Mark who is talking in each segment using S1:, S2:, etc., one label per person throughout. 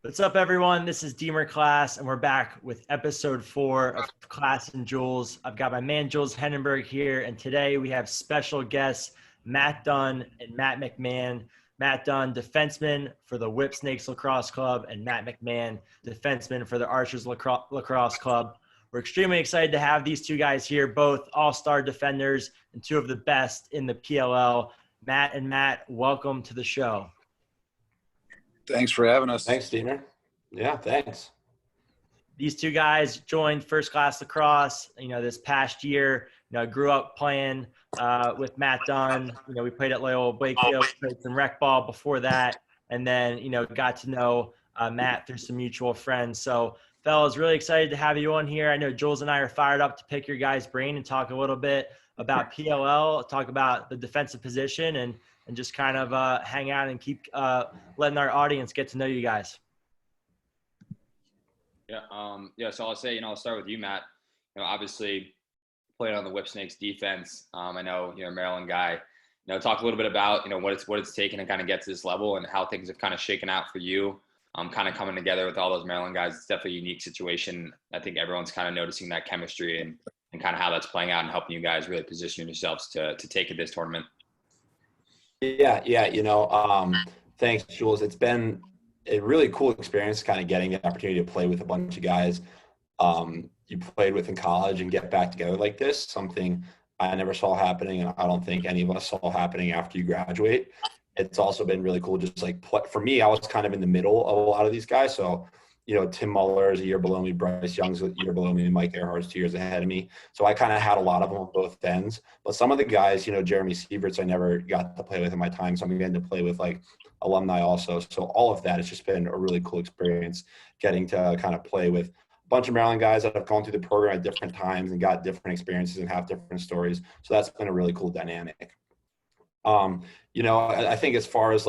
S1: What's up, everyone? This is Deemer Class, and we're back with episode 4 of Class and Jules. I've got my man Jules Hendenberg here, and today we have special guests Matt Dunn and Matt McMahon. Matt Dunn, defenseman for the Whip Snakes Lacrosse Club, and Matt McMahon, defenseman for the Archers Lacrosse Club. We're extremely excited to have these two guys here, both all-star defenders and two of the best in the PLL. Matt and Matt, welcome to the show.
S2: Thanks for having us.
S3: Thanks, Steamer. Yeah, thanks.
S1: These two guys joined First Class Lacrosse, this past year. I grew up playing with Matt Dunn. We played at Loyola Wakefield, played some rec ball before that, and then, got to know Matt through some mutual friends. So, fellas, really excited to have you on here. I know Jules and I are fired up to pick your guys' brain and talk a little bit about PLL, talk about the defensive position, and just kind of hang out and keep letting our audience get to know you guys.
S4: So I'll say, I'll start with you, Matt. Obviously playing on the Whip Snakes defense. I know you're a Maryland guy. Talk a little bit about, what it's taken to kind of get to this level and how things have kind of shaken out for you. Kind of coming together with all those Maryland guys. It's definitely a unique situation. I think everyone's kind of noticing that chemistry and kind of how that's playing out and helping you guys really position yourselves to take it this tournament.
S3: Yeah. Thanks, Jules. It's been a really cool experience kind of getting the opportunity to play with a bunch of guys you played with in college and get back together like this, something I never saw happening, and I don't think any of us saw happening after you graduate. It's also been really cool just for me, I was kind of in the middle of a lot of these guys. So, Tim Muller is a year below me, Bryce Young's a year below me, and Mike Earhart's 2 years ahead of me. So I kind of had a lot of them on both ends. But some of the guys, Jeremy Sieverts, I never got to play with in my time. So I'm getting to play with Alumni also. So all of that has just been a really cool experience, getting to kind of play with a bunch of Maryland guys that have gone through the program at different times and got different experiences and have different stories. So that's been a really cool dynamic. I think as far as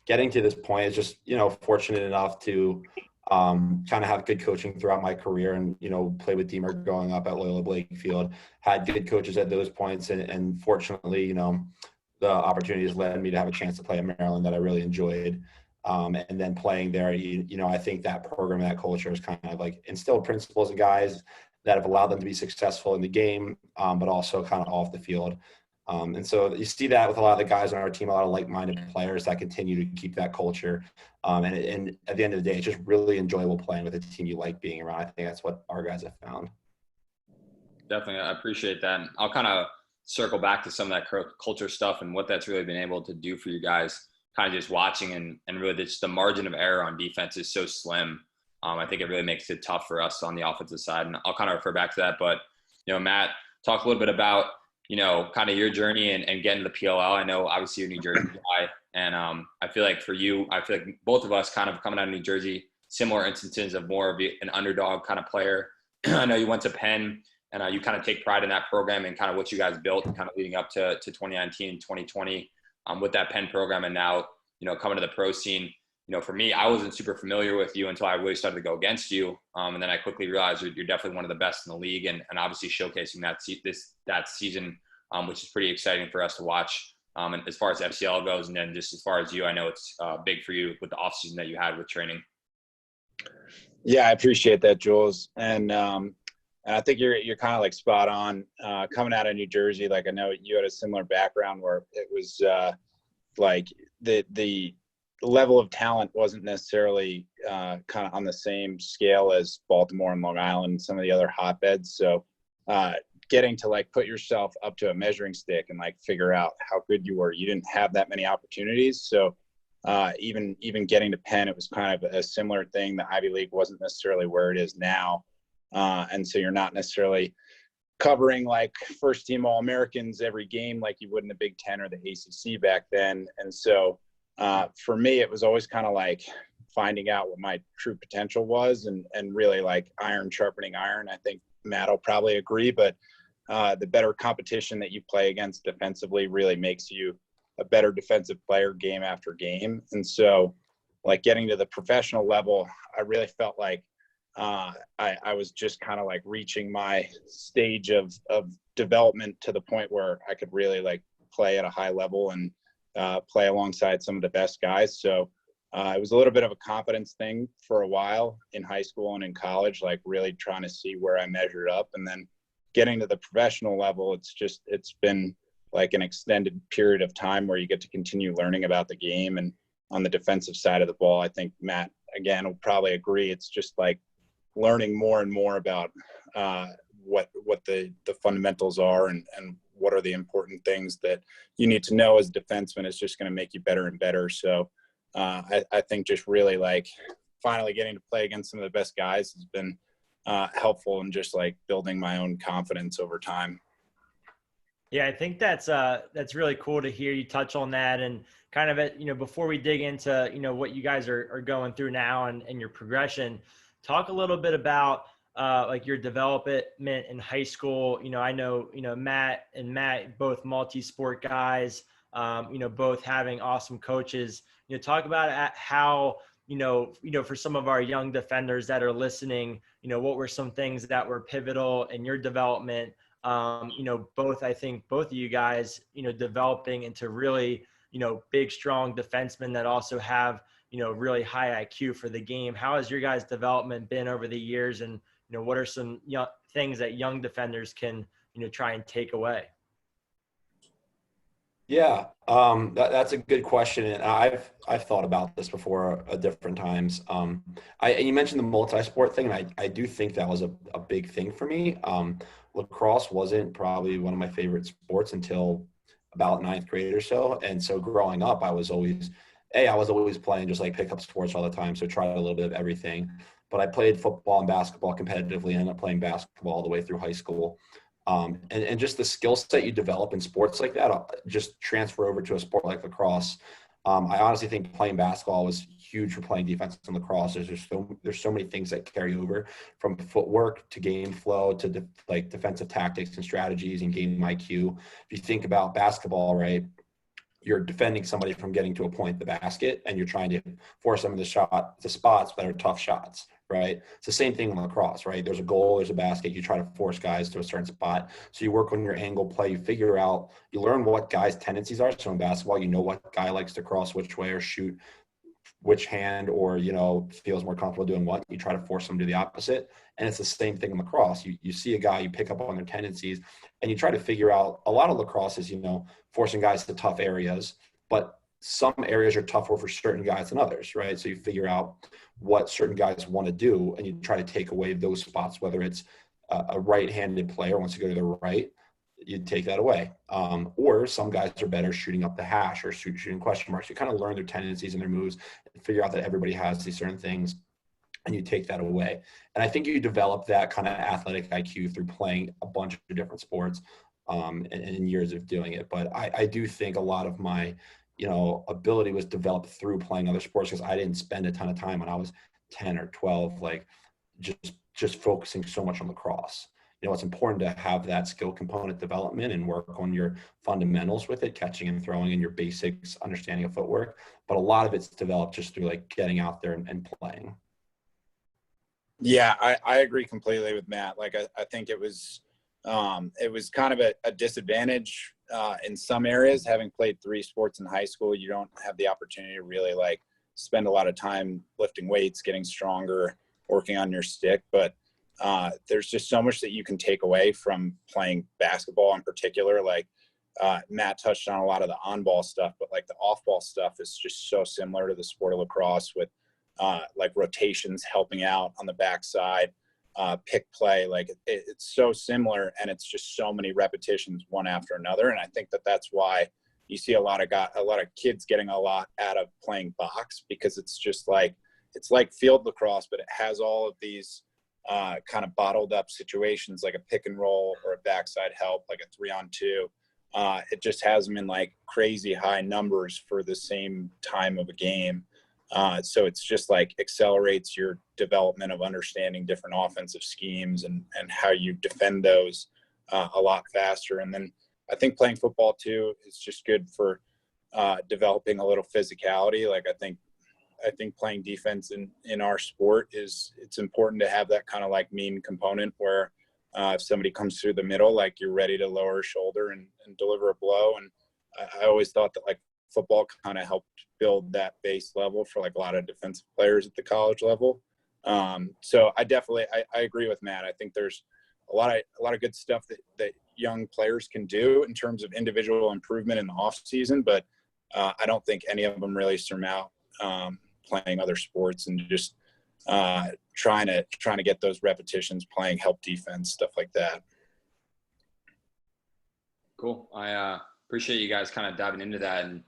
S3: getting to this point, it's just, fortunate enough to kind of have good coaching throughout my career and, play with Deemer growing up at Loyola Wakefield, had good coaches at those points. And fortunately, the opportunities led me to have a chance to play at Maryland that I really enjoyed. And then playing there, I think that program, that culture has kind of instilled principles in guys that have allowed them to be successful in the game, but also kind of off the field. And so you see that with a lot of the guys on our team, a lot of like-minded players that continue to keep that culture. And at the end of the day, it's just really enjoyable playing with a team you like being around. I think that's what our guys have found.
S4: Definitely. I appreciate that. And I'll kind of circle back to some of that culture stuff and what that's really been able to do for you guys, kind of just watching and really just the margin of error on defense is so slim. I think it really makes it tough for us on the offensive side. And I'll kind of refer back to that. But, Matt, talk a little bit about, kind of your journey and getting to the PLL. I know obviously you're a New Jersey guy. And I feel like for you, I feel like both of us kind of coming out of New Jersey, similar instances of more of an underdog kind of player. I know you went to Penn and you kind of take pride in that program and kind of what you guys built kind of leading up to 2019 and 2020 with that Penn program. And now, coming to the pro scene, for me, I wasn't super familiar with you until I really started to go against you. And then I quickly realized you're definitely one of the best in the league and obviously showcasing that season, which is pretty exciting for us to watch. And as far as FCL goes, and then just as far as you, I know it's big for you with the offseason that you had with training.
S5: Yeah, I appreciate that, Jules. And I think you're kind of spot on coming out of New Jersey. I know you had a similar background where it was the level of talent wasn't necessarily kind of on the same scale as Baltimore and Long Island and some of the other hotbeds. So getting to put yourself up to a measuring stick and figure out how good you were. You didn't have that many opportunities. So even getting to Penn, it was kind of a similar thing. The Ivy League wasn't necessarily where it is now. And so you're not necessarily covering first team All-Americans every game like you would in the Big Ten or the ACC back then. And so for me, it was always kind of finding out what my true potential was and really iron sharpening iron. I think Matt will probably agree, but the better competition that you play against defensively really makes you a better defensive player game after game. And so getting to the professional level, I really felt I was just kind of reaching my stage of development to the point where I could really play at a high level and play alongside some of the best guys. So it was a little bit of a confidence thing for a while in high school and in college, like really trying to see where I measured up. And then getting to the professional level, it's been like an extended period of time where you get to continue learning about the game. And on the defensive side of the ball, I think Matt, again, will probably agree. It's just like learning more and more about what the fundamentals are and what are the important things that you need to know as a defenseman is just going to make you better and better. So I think just really like finally getting to play against some of the best guys has been helpful in just like building my own confidence over time.
S1: Yeah, I think that's really cool to hear you touch on that. And kind of before we dig into, what you guys are going through now and your progression, talk a little bit about like your development in high school. I know, Matt and Matt, both multi-sport guys, both having awesome coaches. Talk about how, for some of our young defenders that are listening, what were some things that were pivotal in your development? I think both of you guys, developing into really, big, strong defensemen that also have, really high IQ for the game. How has your guys' development been over the years? And, what are some things that young defenders can, try and take away?
S3: Yeah, that's a good question, and I've thought about this before at different times. And you mentioned the multi-sport thing, and I do think that was a big thing for me. Lacrosse wasn't probably one of my favorite sports until about ninth grade or so, and so growing up, I was always playing just like pickup sports all the time, so tried a little bit of everything. But I played football and basketball competitively, and ended up playing basketball all the way through high school. And just the skill set you develop in sports like that, just transfer over to a sport like lacrosse. I honestly think playing basketball was huge for playing defense in lacrosse. There's so many things that carry over from footwork to game flow to defensive tactics and strategies and game IQ. If you think about basketball, right, you're defending somebody from getting to a point in the basket, and you're trying to force them into the spots that are tough shots, right? It's the same thing in lacrosse, right? There's a goal, there's a basket. You try to force guys to a certain spot. So you work on your angle play. You learn what guys' tendencies are. So in basketball, you know what guy likes to cross which way or shoot which hand, or feels more comfortable doing what. You try to force them to do the opposite. And it's the same thing in lacrosse. You see a guy, you pick up on their tendencies, and you try to figure out. A lot of lacrosse is forcing guys to tough areas, but some areas are tougher for certain guys than others, right? So you figure out what certain guys want to do, and you try to take away those spots. Whether it's a right-handed player wants to go to the right, you take that away. Or some guys are better shooting up the hash or shooting question marks. You kind of learn their tendencies and their moves and figure out that everybody has these certain things, and you take that away. And I think you develop that kind of athletic IQ through playing a bunch of different sports and years of doing it. But I do think a lot of my, ability was developed through playing other sports, because I didn't spend a ton of time when I was 10 or 12, like just focusing so much on lacrosse. It's important to have that skill component development and work on your fundamentals with it, catching and throwing, and your basics, understanding of footwork. But a lot of it's developed just through like getting out there and playing.
S5: Yeah, I agree completely with Matt. Like, I think it was kind of a disadvantage in some areas. Having played 3 sports in high school, you don't have the opportunity to really like spend a lot of time lifting weights, getting stronger, working on your stick. But there's just so much that you can take away from playing basketball in particular. Like Matt touched on a lot of the on-ball stuff, but like the off-ball stuff is just so similar to the sport of lacrosse, with like rotations helping out on the backside, pick play. Like it's so similar, and it's just so many repetitions one after another. And I think that's why you see a lot of kids getting a lot out of playing box, because it's just like, it's like field lacrosse, but it has all of these kind of bottled up situations, like a pick and roll or a backside help, like a 3-on-2. It just has them in like crazy high numbers for the same time of a game. So it's just like accelerates your development of understanding different offensive schemes and how you defend those a lot faster. And then I think playing football too is just good for developing a little physicality. Like I think playing defense in our sport it's important to have that kind of like mean component where if somebody comes through the middle, like you're ready to lower a shoulder and deliver a blow. And I always thought that like football kind of helped build that base level for like a lot of defensive players at the college level. So I agree with Matt. I think there's a lot of good stuff that young players can do in terms of individual improvement in the off season, but I don't think any of them really surmount playing other sports and just trying to get those repetitions, playing help defense, stuff like that.
S4: Cool. I appreciate you guys kind of diving into that. And,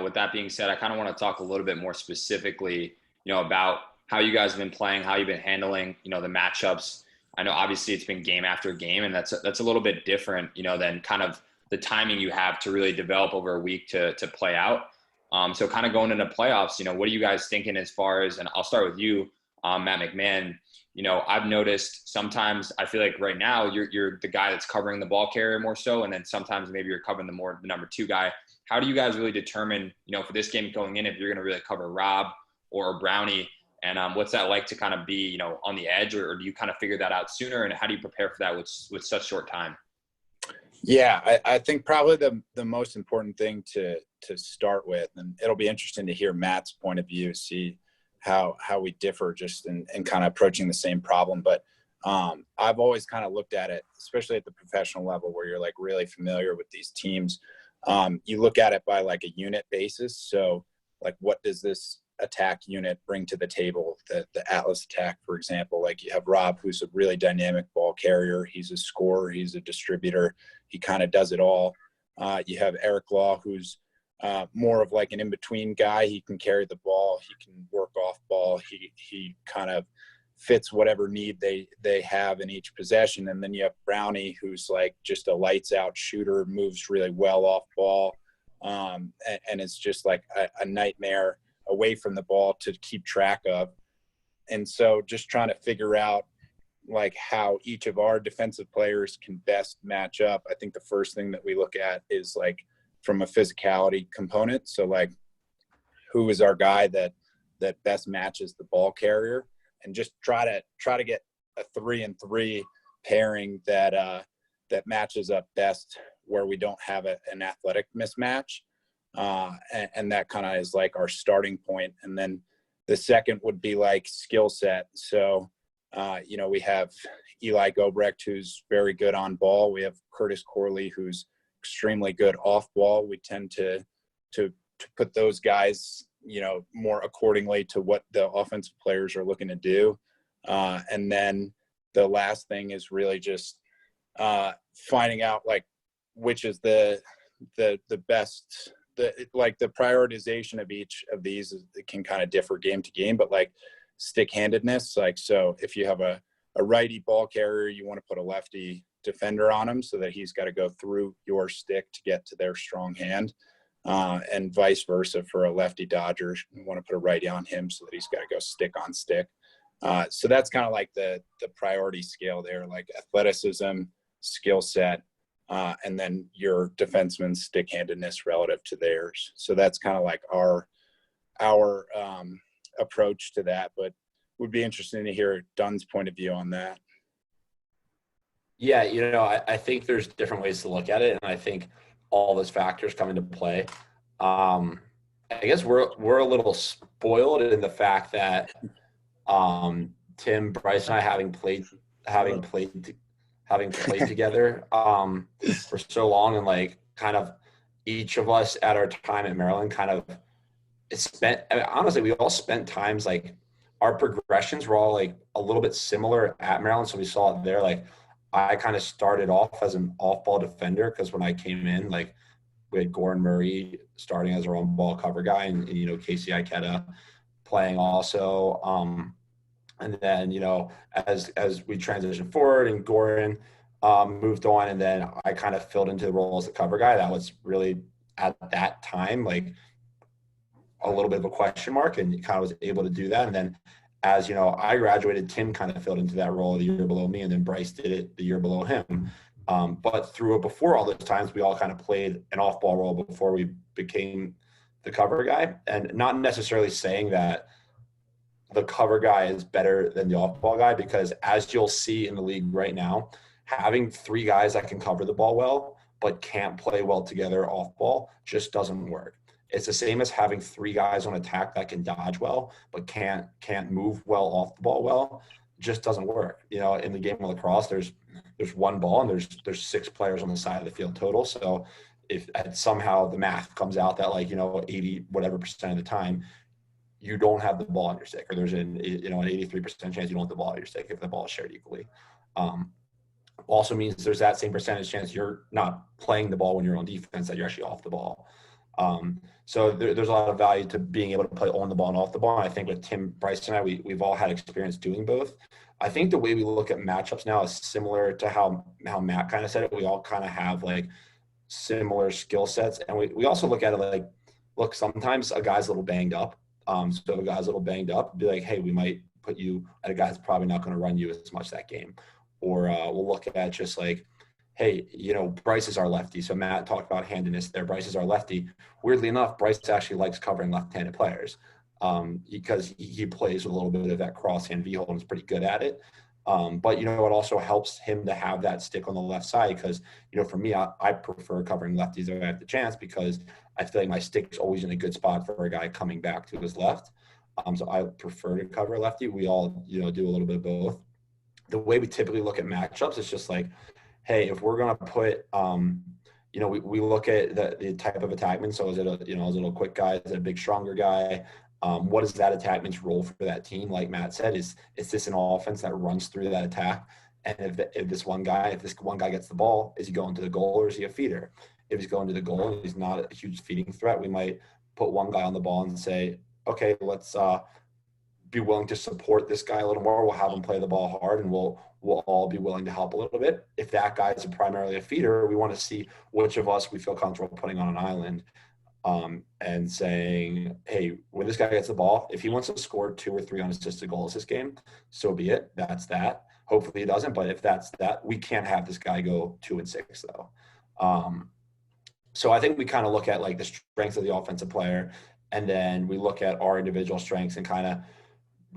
S4: with that being said, I kind of want to talk a little bit more specifically, about how you guys have been playing, how you've been handling, the matchups. I know obviously it's been game after game, and that's a little bit different, than kind of the timing you have to really develop over a week to play out. So kind of going into playoffs, what are you guys thinking as far as, and I'll start with you, Matt McMahon. I've noticed sometimes I feel like right now you're the guy that's covering the ball carrier more so, and then sometimes maybe you're covering the number 2 guy. How do you guys really determine, for this game going in, if you're going to really cover Rob or Brownie? And what's that like to kind of be, on the edge, or do you kind of figure that out sooner? And how do you prepare for that with such short time?
S5: Yeah, I think probably the most important thing to start with, and it'll be interesting to hear Matt's point of view, see how we differ just in kind of approaching the same problem. But I've always kind of looked at it, especially at the professional level where you're like really familiar with these teams. You look at it by like a unit basis. So like, what does this attack unit bring to the table? The Atlas attack, for example, like you have Rob, who's a really dynamic ball carrier. He's a scorer. He's a distributor. He kind of does it all. You have Eric Law, who's more of like an in-between guy. He can carry the ball. He can work off ball. He kind of fits whatever need they have in each possession. And then you have Brownie, who's like just a lights out shooter, moves really well off ball. And it's just like a nightmare away from the ball to keep track of. And so just trying to figure out like how each of our defensive players can best match up. I think the first thing that we look at is like from a physicality component. So like, who is our guy that best matches the ball carrier, and just try to get a 3-and-3 pairing that matches up best where we don't have an athletic mismatch. And that kind of is like our starting point. And then the second would be like skill set. So, we have Eli Gobrecht, who's very good on ball. We have Curtis Corley, who's extremely good off ball. We tend to put those guys, more accordingly to what the offensive players are looking to do. And then the last thing is really just finding out like which is the best, the prioritization of each of these it can kind of differ game to game, but like stick-handedness, like, so if you have a righty ball carrier, you want to put a lefty defender on him so that he's got to go through your stick to get to their strong hand, and vice versa for a lefty dodger. You want to put a righty on him so that he's got to go stick on stick. So that's kind of like the priority scale there, like athleticism, skill set, and then your defenseman's stick-handedness relative to theirs. So that's kind of like our approach to that, but would be interesting to hear Dunn's point of view on that.
S3: Yeah, I think there's different ways to look at it, and I think all those factors come into play. I guess we're a little spoiled in the fact that Tim, Bryce, and I having played together for so long, and like kind of each of us at our time at Maryland kind of honestly, we all spent times like our progressions were all like a little bit similar at Maryland. So we saw it there. Like I kind of started off as an off-ball defender because when I came in, like we had Gordon Murray starting as our own ball cover guy, and Casey Ikeda playing also. And then, as we transitioned forward and Gordon moved on, and then I kind of filled into the role as the cover guy. That was really at that time like a little bit of a question mark, and kind of was able to do that. And then as I graduated, Tim kind of filled into that role the year below me, and then Bryce did it the year below him. But before all those times, we all kind of played an off-ball role before we became the cover guy. And not necessarily saying that the cover guy is better than the off-ball guy, because as you'll see in the league right now, having 3 guys that can cover the ball well but can't play well together off-ball just doesn't work. It's the same as having 3 guys on attack that can dodge well, but can't move well off the ball well. Just doesn't work. You know, in the game of lacrosse, there's 1 ball and there's 6 players on the side of the field total. So if somehow the math comes out that, like, you know, 80 whatever percent of the time you don't have the ball on your stick, or there's an 83% chance you don't have the ball on your stick if the ball is shared equally. Also means there's that same percentage chance you're not playing the ball when you're on defense, that you're actually off the ball. So there's a lot of value to being able to play on the ball and off the ball. And I think with Tim, Bryce, and I, we've all had experience doing both. I think the way we look at matchups now is similar to how Matt kind of said it. We all kind of have like similar skill sets. And we also look at it like, look, sometimes a guy's a little banged up. So if a guy's a little banged up, be like, hey, we might put you at a guy that's probably not going to run you as much that game. Or we'll look at just like, hey, you know, Bryce is our lefty. So Matt talked about handedness there. Bryce is our lefty. Weirdly enough, Bryce actually likes covering left-handed players because he plays with a little bit of that cross-hand V-hold and is pretty good at it. But, you know, it also helps him to have that stick on the left side because, you know, for me, I prefer covering lefties if I have the chance because I feel like my stick's always in a good spot for a guy coming back to his left. So I prefer to cover a lefty. We all, you know, do a little bit of both. The way we typically look at matchups is just like, hey, if we're going to put, you know, we look at the type of attackman. So is it a little quick guy? Is it a big, stronger guy? What is that attackman's role for that team? Like Matt said, is this an offense that runs through that attack? And if this one guy gets the ball, is he going to the goal or is he a feeder? If he's going to the goal and he's not a huge feeding threat, we might put one guy on the ball and say, okay, let's be willing to support this guy a little more. We'll have him play the ball hard and we'll all be willing to help a little bit. If that guy is primarily a feeder, we want to see which of us we feel comfortable putting on an island and saying, hey, when this guy gets the ball, if he wants to score 2 or 3 unassisted goals this game, so be it. That's that. Hopefully he doesn't, but if that's that, we can't have this guy go 2 and 6 though. So I think we kind of look at like the strengths of the offensive player, and then we look at our individual strengths and kind of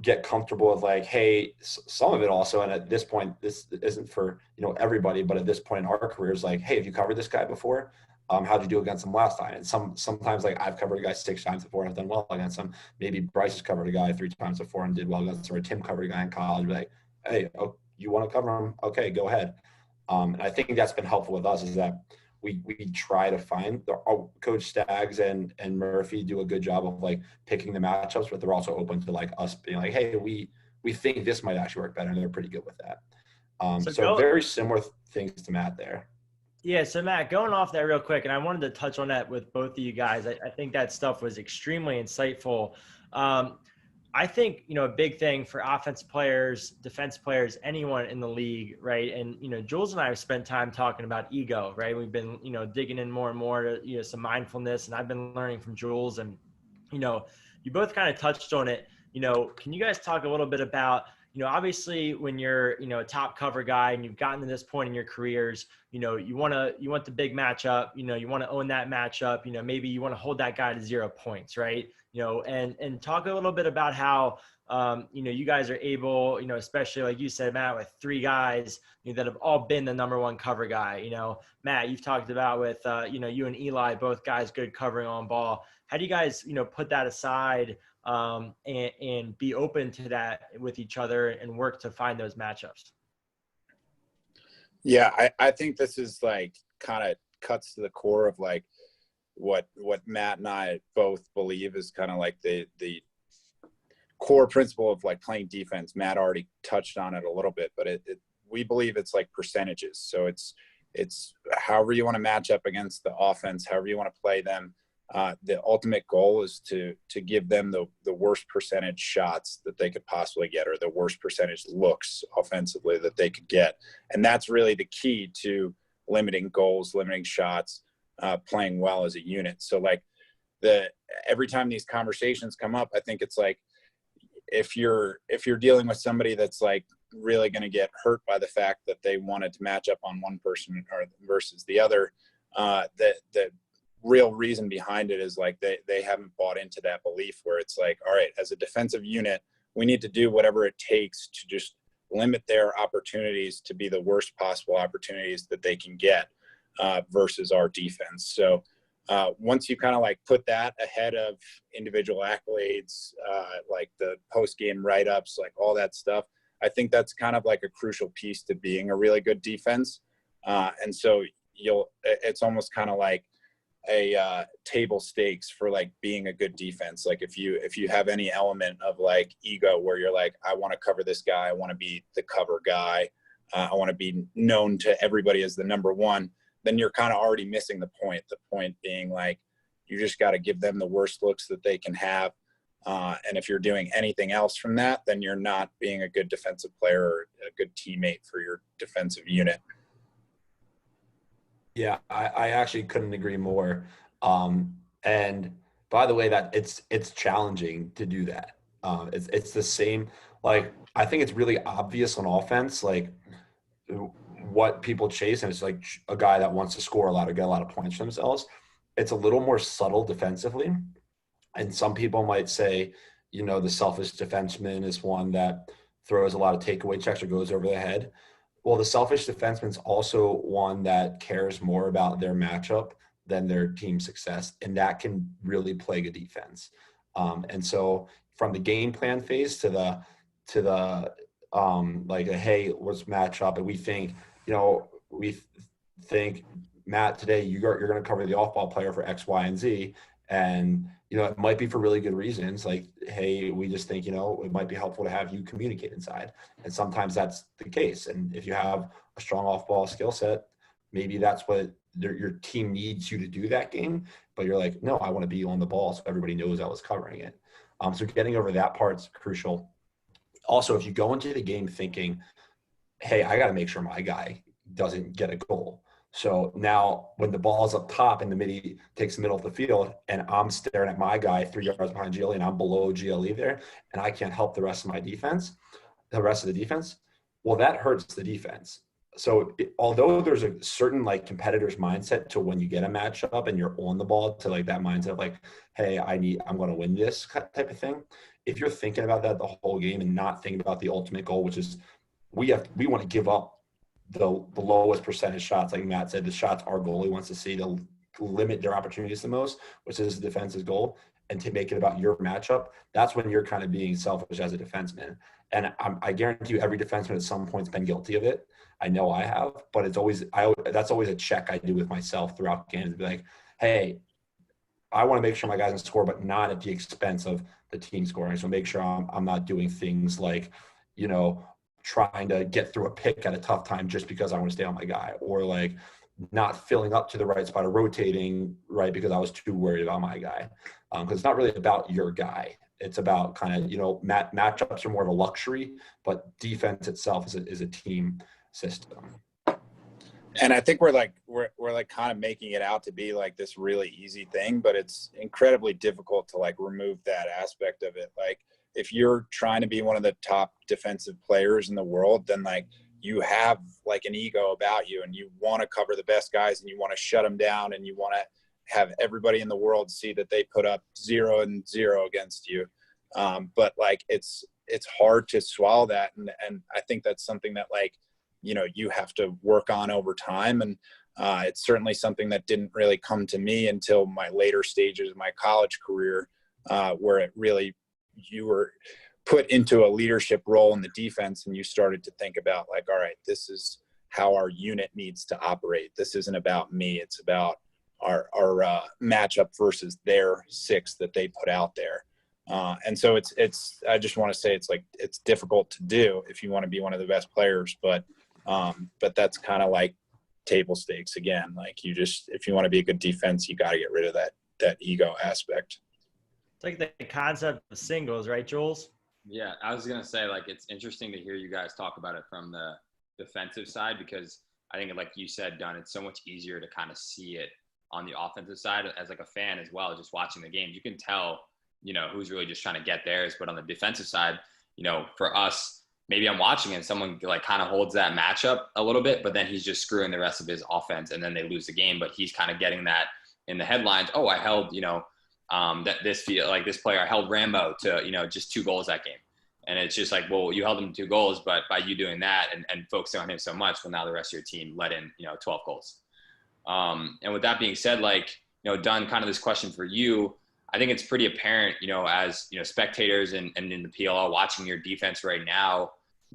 S3: get comfortable with like, hey, some of it also, and at this point, this isn't for, you know, everybody, but at this point in our careers, like, hey, have you covered this guy before? How'd you do against him last time? And sometimes like I've covered a guy 6 times before and I've done well against him. Maybe Bryce has covered a guy 3 times before and did well against him, or Tim covered a guy in college. Be like, hey, you want to cover him? Okay, go ahead. And I think that's been helpful with us is that we try to find our Coach Staggs and Murphy do a good job of like picking the matchups, but they're also open to like us being like, hey, we think this might actually work better, and they're pretty good with that. So very similar things to Matt there.
S1: Yeah. So Matt, going off that real quick, and I wanted to touch on that with both of you guys. I think that stuff was extremely insightful. I think, you know, a big thing for offense players, defense players, anyone in the league, right? And, you know, Jules and I have spent time talking about ego, right? We've been, you know, digging in more and more to, you know, some mindfulness, and I've been learning from Jules, and, you know, you both kind of touched on it. You know, can you guys talk a little bit about, you know, obviously when you're, you know, a top cover guy and you've gotten to this point in your careers, you know, you want the big matchup, you know, you want to own that matchup, you know, maybe you want to hold that guy to 0 points, right? You know, and talk a little bit about how, you know, you guys are able, you know, especially like you said, Matt, with 3 guys, you know, that have all been the #1 cover guy. You know, Matt, you've talked about with, you know, you and Eli, both guys good covering on ball. How do you guys, you know, put that aside and be open to that with each other and work to find those matchups?
S5: Yeah, I think this is like kind of cuts to the core of like what Matt and I both believe is kind of like the core principle of like playing defense. Matt already touched on it a little bit, but we believe it's like percentages. So it's however you want to match up against the offense, however you want to play them. The ultimate goal is to give them the worst percentage shots that they could possibly get, or the worst percentage looks offensively that they could get. And that's really the key to limiting goals, limiting shots, playing well as a unit. So like every time these conversations come up, I think it's like, if you're dealing with somebody that's like really going to get hurt by the fact that they wanted to match up on one person or versus the other, the real reason behind it is like they haven't bought into that belief where it's like, all right, as a defensive unit, we need to do whatever it takes to just limit their opportunities to be the worst possible opportunities that they can get versus our defense. So once you kind of like put that ahead of individual accolades, like the post-game write-ups, like all that stuff, I think that's kind of like a crucial piece to being a really good defense. And so it's almost kind of like a table stakes for like being a good defense. Like if you have any element of like ego where you're like, I want to cover this guy, I want to be the cover guy, I want to be known to everybody as the number one, then you're kind of already missing the point. The point being like, you just got to give them the worst looks that they can have. And if you're doing anything else from that, then you're not being a good defensive player or a good teammate for your defensive unit.
S3: Yeah, I actually couldn't agree more. And by the way, that it's challenging to do that. It's the same. Like, I think it's really obvious on offense, like what people chase, and it's like a guy that wants to score a lot or get a lot of points for themselves. It's a little more subtle defensively. And some people might say, the selfish defenseman is one that throws a lot of takeaway checks or goes over the head. Well, the selfish defenseman is also one that cares more about their matchup than their team success, and that can really plague a defense. And so, from the game plan phase to the like, hey, let's match up, and we think, Matt, today you're going to cover the off-ball player for X, Y, and Z, and it might be for really good reasons. Like, hey, we just think, it might be helpful to have you communicate inside. And sometimes that's the case. And if you have a strong off-ball skill set, maybe that's what your team needs you to do that game. But you're like, no, I want to be on the ball so everybody knows I was covering it. So getting over that part's crucial. Also, if you go into the game thinking, hey, I got to make sure my guy doesn't get a goal. So now when the ball's up top and the midi takes the middle of the field and I'm staring at my guy 3 yards behind GLE and I'm below GLE there and I can't help the rest of the defense, well, that hurts the defense. So although there's a certain like competitor's mindset to when you get a matchup and you're on the ball to like that mindset of like, hey, I'm going to win this type of thing. If you're thinking about that the whole game and not thinking about the ultimate goal, which is we want to give up the lowest percentage shots, like Matt said, the shots our goalie wants to see to limit their opportunities the most, which is the defense's goal, and to make it about your matchup, that's when you're kind of being selfish as a defenseman. And I guarantee you every defenseman at some point has been guilty of it. I know I have, but that's always a check I do with myself throughout games to be like, hey, I want to make sure my guys can score, but not at the expense of the team scoring. So make sure I'm not doing things like, trying to get through a pick at a tough time just because I want to stay on my guy, or like not filling up to the right spot or rotating right because I was too worried about my guy. Because it's not really about your guy. It's about kind of, matchups are more of a luxury, but defense itself is a team system.
S5: And I think we're kind of making it out to be like this really easy thing, but it's incredibly difficult to like remove that aspect of it. Like, if you're trying to be one of the top defensive players in the world, then like you have like an ego about you and you want to cover the best guys and you want to shut them down and you want to have everybody in the world see that they put up 0-0 against you. But like, it's hard to swallow that. And I think that's something that like, you have to work on over time. And it's certainly something that didn't really come to me until my later stages of my college career, where it really, you were put into a leadership role in the defense and you started to think about like, all right, this is how our unit needs to operate. This isn't about me. It's about our matchup versus their six that they put out there. And so I just want to say it's difficult to do if you want to be one of the best players, but that's kind of like table stakes again. Like if you want to be a good defense, you got to get rid of that ego aspect.
S1: It's like the concept of singles, right, Jules?
S4: Yeah, I was going to say, like, it's interesting to hear you guys talk about it from the defensive side, because I think, like you said, Dunn, it's so much easier to kind of see it on the offensive side as like a fan as well, just watching the games. You can tell, who's really just trying to get theirs. But on the defensive side, for us, maybe I'm watching and someone like kind of holds that matchup a little bit, but then he's just screwing the rest of his offense and then they lose the game. But he's kind of getting that in the headlines. Oh, I held, that this player, I held Rambo to, just 2 goals that game. And it's just like, well, you held him to 2 goals, but by you doing that and focusing on him so much, well, now the rest of your team let in, 12 goals. And with that being said, like, Dunn, kind of this question for you. I think it's pretty apparent, as, spectators and in the PLL watching your defense right now,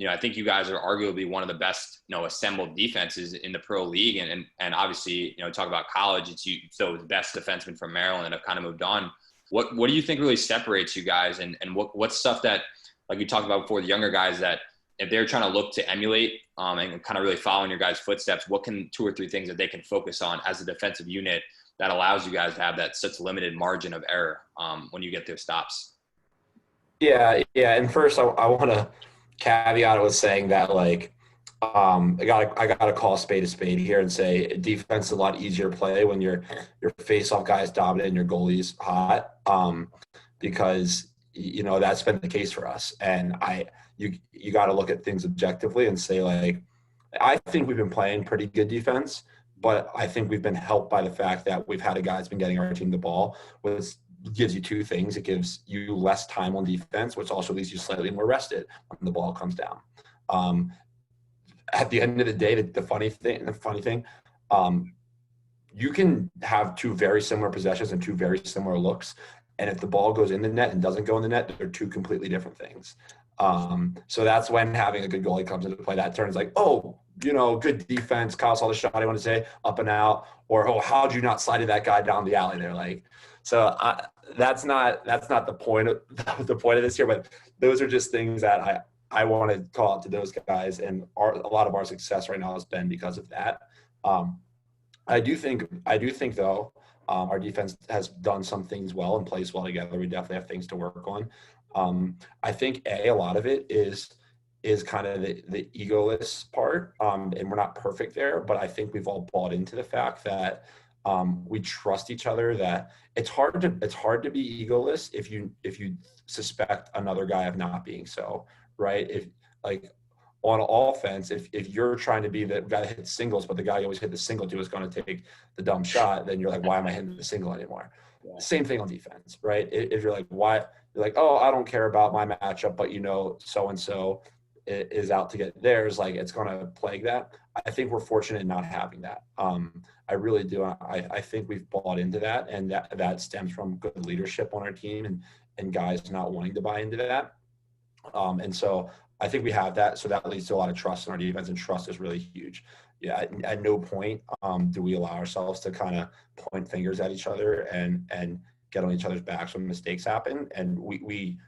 S4: I think you guys are arguably one of the best, assembled defenses in the pro league. And obviously, talk about college, it's the best defensemen from Maryland that have kind of moved on. What do you think really separates you guys? And what's stuff that, like you talked about before, the younger guys, that if they're trying to look to emulate and kind of really following your guys' footsteps, what can 2 or 3 things that they can focus on as a defensive unit that allows you guys to have that such limited margin of error when you get their stops?
S3: Yeah. And first, I want to caveat it with saying that, like, I gotta call a spade here and say defense is a lot easier to play when your face-off guy is dominant and your goalie's hot, because that's been the case for us. And you got to look at things objectively and say, like, I think we've been playing pretty good defense, but I think we've been helped by the fact that we've had a guy that's been getting our team the ball, which gives you 2 things. It gives you less time on defense, which also leaves you slightly more rested when the ball comes down. At the end of the day, the funny thing, you can have 2 very similar possessions and 2 very similar looks, and if the ball goes in the net and doesn't go in the net, they're 2 completely different things. So that's when having a good goalie comes into play. That turns like, oh, good defense, Kyle saw the shot, I want to say, up and out, or, oh, how'd you not slide that guy down the alley there? Like, so that's not the point of this here, but those are just things that I want to call out to those guys, and a lot of our success right now has been because of that. I do think though, our defense has done some things well and plays well together. We definitely have things to work on. I think a lot of it is kind of the egoless part, and we're not perfect there, but I think we've all bought into the fact that we trust each other. That it's hard to be egoless if you suspect another guy of not being so, right? If, like, on offense, if you're trying to be the guy that hits singles, but the guy you always hit the single to is going to take the dumb shot, then you're like, why am I hitting the single anymore? Yeah. Same thing on defense, right? If you're like, why? You're like, oh, I don't care about my matchup, but so-and-so is out to get theirs. Like, it's going to plague that. I think we're fortunate in not having that. I really do. I think we've bought into that, and that stems from good leadership on our team and guys not wanting to buy into that. And so I think we have that. So that leads to a lot of trust in our defense, and trust is really huge. Yeah. At no point do we allow ourselves to kind of point fingers at each other and get on each other's backs when mistakes happen. And we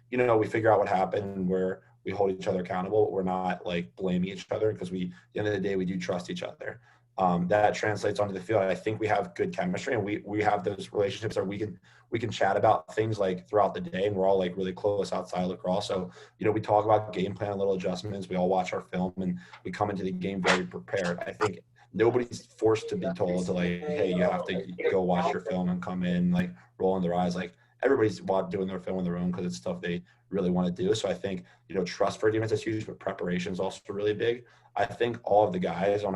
S3: figure out what happened, where we hold each other accountable. We're not like blaming each other, because at the end of the day, we do trust each other. That translates onto the field. I think we have good chemistry, and we have those relationships where we can chat about things like throughout the day, and we're all like really close outside of lacrosse. So, we talk about game plan, little adjustments. We all watch our film, and we come into the game very prepared. I think nobody's forced to be told to, like, hey, you have to go watch your film and come in, like, rolling their eyes. Like, everybody's doing their film on their own because it's stuff they really want to do. So I think, trust for defense is huge, but preparation is also really big. I think all of the guys on